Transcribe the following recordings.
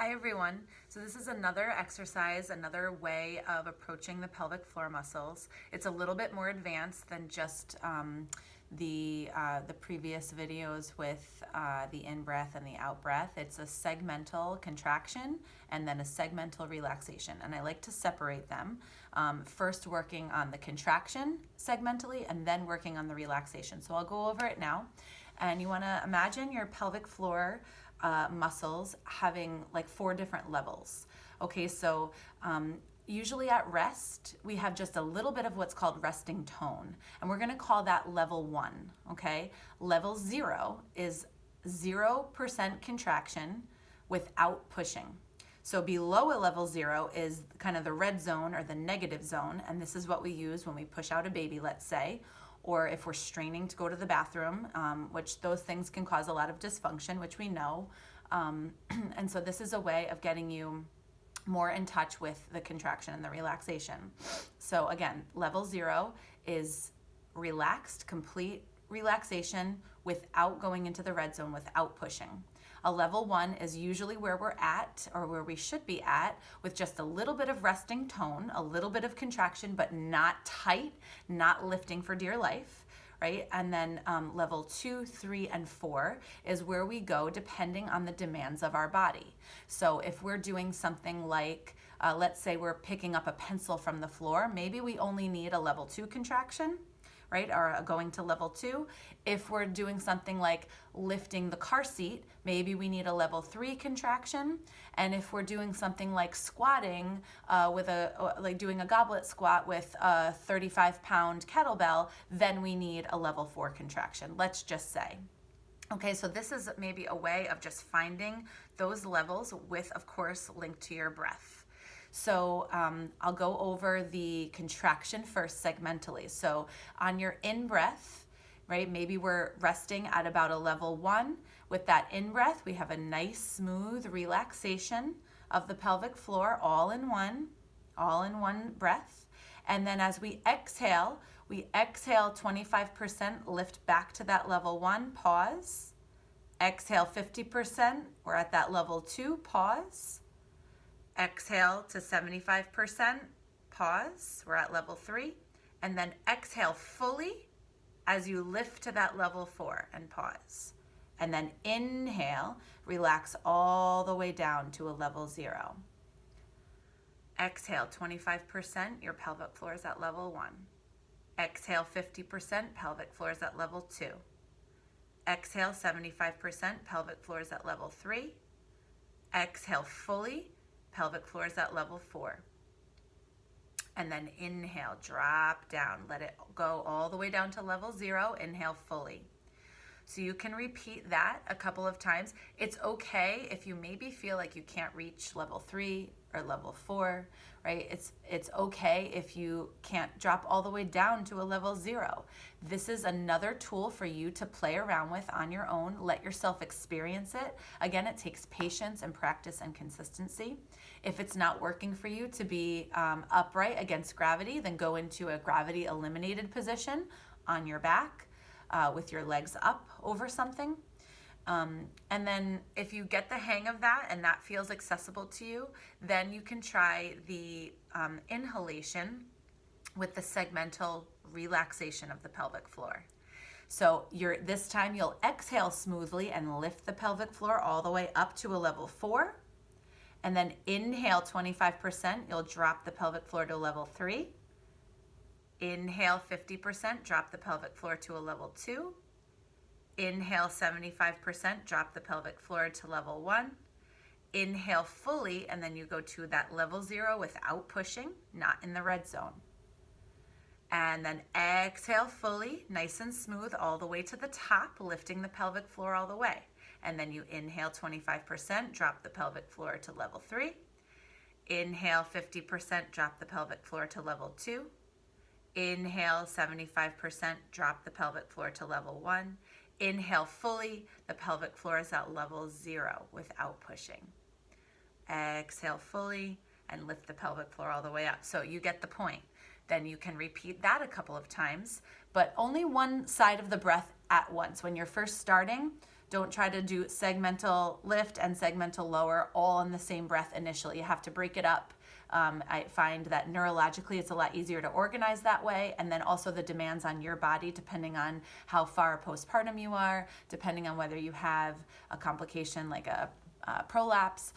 Hi everyone. So this is another exercise, another way of approaching the pelvic floor muscles. It's a little bit more advanced than just the previous videos with the in-breath and the out-breath. It's a segmental contraction and then a segmental relaxation. And I like to separate them, first working on the contraction segmentally and then working on the relaxation. So I'll go over it now. And you want to imagine your pelvic floor muscles having like 4 different levels. Okay, so usually at rest, we have just a little bit of what's called resting tone, and we're going to call that level 1, okay? Level 0 is 0% contraction without pushing. So below a level 0 is kind of the red zone or the negative zone, and this is what we use when we push out a baby, let's say, or if we're straining to go to the bathroom, which those things can cause a lot of dysfunction, which we know. And so this is a way of getting you more in touch with the contraction and the relaxation. So again, level 0 is relaxed, complete relaxation without going into the red zone, without pushing. A level 1 is usually where we're at, or where we should be at, with just a little bit of resting tone, a little bit of contraction, but not tight, not lifting for dear life, right? And then level 2, 3, and 4 is where we go depending on the demands of our body. So if we're doing something like, let's say we're picking up a pencil from the floor, maybe we only need a level 2 contraction, right, or going to level 2. If we're doing something like lifting the car seat, maybe we need a level 3 contraction. And if we're doing something like squatting like doing a goblet squat with a 35-pound kettlebell, then we need a level 4 contraction, let's just say. Okay, so this is maybe a way of just finding those levels with, of course, linked to your breath. So I'll go over the contraction first segmentally. So on your in-breath, right, maybe we're resting at about a level 1. With that in-breath, we have a nice smooth relaxation of the pelvic floor all in one breath. And then as we exhale 25%, lift back to that level 1, pause. Exhale 50%, we're at that level 2, pause. Exhale to 75%, pause, we're at level 3, and then exhale fully as you lift to that level 4 and pause. And then inhale, relax all the way down to a level 0. Exhale 25%, your pelvic floor is at level 1. Exhale 50%, pelvic floor is at level 2. Exhale 75%, pelvic floor is at level 3. Exhale fully, pelvic floor is at level 4. And then inhale, drop down, let it go all the way down to level 0, inhale fully. So you can repeat that a couple of times. It's okay if you maybe feel like you can't reach level 3 or level 4, right? It's okay if you can't drop all the way down to a level 0. This is another tool for you to play around with on your own. Let yourself experience it. Again, it takes patience and practice and consistency. If it's not working for you to be upright against gravity, then go into a gravity eliminated position on your back with your legs up over something. And then if you get the hang of that and that feels accessible to you, then you can try the inhalation with the segmental relaxation of the pelvic floor. So this time you'll exhale smoothly and lift the pelvic floor all the way up to a level 4. And then inhale 25%, you'll drop the pelvic floor to a level 3. Inhale 50%, drop the pelvic floor to a level 2. Inhale 75%, drop the pelvic floor to level 1. Inhale fully, and then you go to that level 0 without pushing, not in the red zone. And then exhale fully, nice and smooth, all the way to the top, lifting the pelvic floor all the way. And then you inhale 25%, drop the pelvic floor to level 3. Inhale 50%, drop the pelvic floor to level 2. Inhale 75%, drop the pelvic floor to level 1. Inhale fully, the pelvic floor is at level 0 without pushing. Exhale fully and lift the pelvic floor all the way up. So you get the point. Then you can repeat that a couple of times, but only one side of the breath at once. When you're first starting, Don't try to do segmental lift and segmental lower all in the same breath initially. You have to break it up. I find that neurologically it's a lot easier to organize that way, and then also the demands on your body depending on how far postpartum you are, depending on whether you have a complication like a prolapse.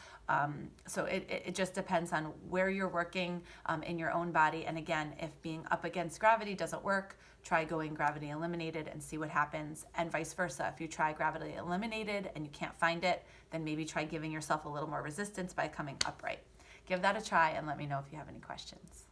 So it just depends on where you're working in your own body. And again, if being up against gravity doesn't work, try going gravity eliminated and see what happens, and vice versa. If you try gravity eliminated and you can't find it, then maybe try giving yourself a little more resistance by coming upright. Give that a try and let me know if you have any questions.